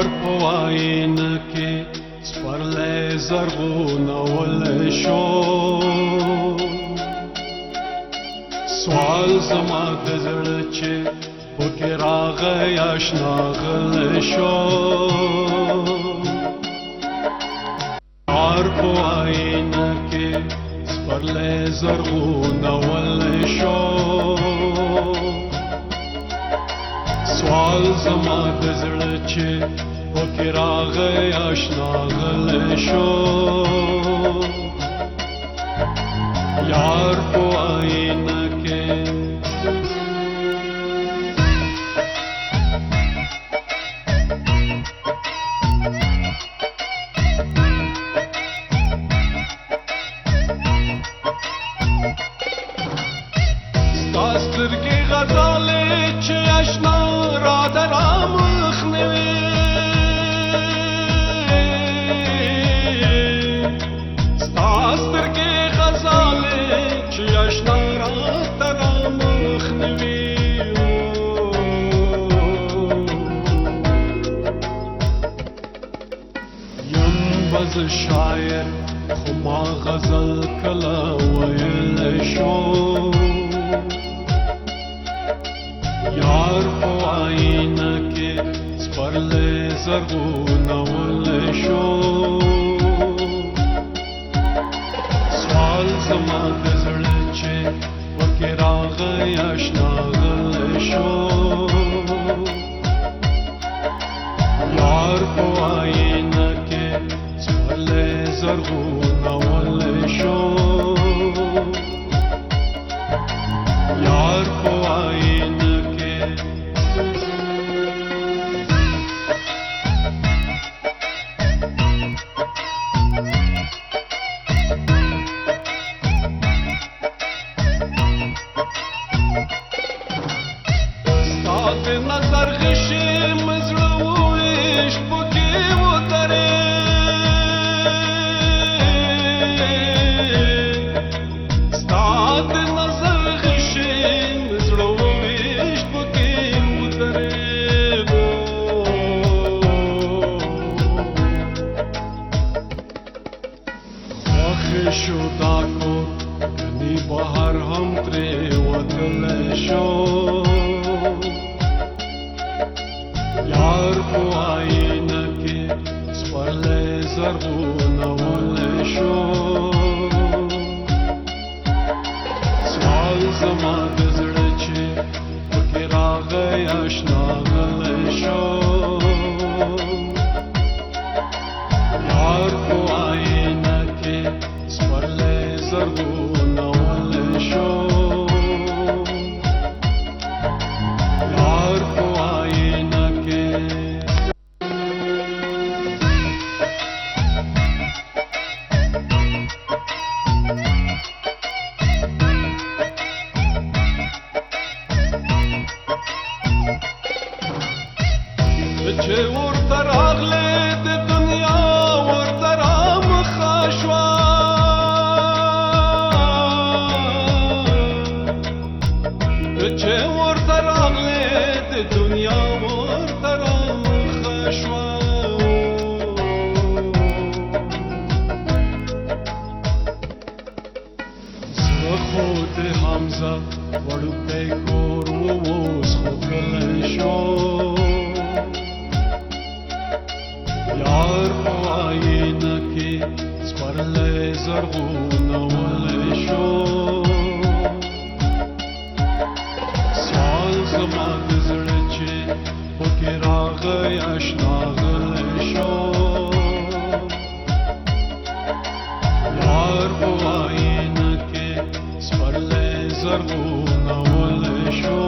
یار په واینه کې سپرلی زرغونولی شو سوال زما د زړه چې پکې راغی اشنا غلی شو یار په واینه کې سپرلی زرغونولی شو سوال زما د زړه چې پکې راغی اشنا غلی شو یار په آینه کې ستا سترګې غزالې چې اشنا راته رامخ نه وي ستا سترګې غزالې چې اشنا راته رامخ نه وي یم به زه شاعر خو ما غزل کله ویلی شو یار په آینه کې سپرلی زرغونولی شو سوال زما د زړه چې پکې راغی اشنا غلی شو یار په آینه کې سپرلی زرغونولی شو یار په آینه د نظر غشي مزړه وویشت پکې ودرېد ستا د نظر غشي مزړه وویشت پکې ودرېد خوښې شو دا کور کني بهر هم ترې وتلی شو یار په آینه کې سپرلی زرغونولی شو سوال زما د زړه چې پکې راغی اشنا غلی شو یار په آینه کې سپرلی زرغونولی شو یار په آینه چې ورته راغلې د دنیا ورته رامخه شوه چې ورته راغلې د دنیا ورته رامخه شوه زه خو د حمزه وړوکی کور اوس خو کلی شو یار په آینه کې سپرلی زرغونولی شو سوال زما د زړه چې پکې راغی اشنا غلی شو یار په آینه کې سپرلی زرغونولی شو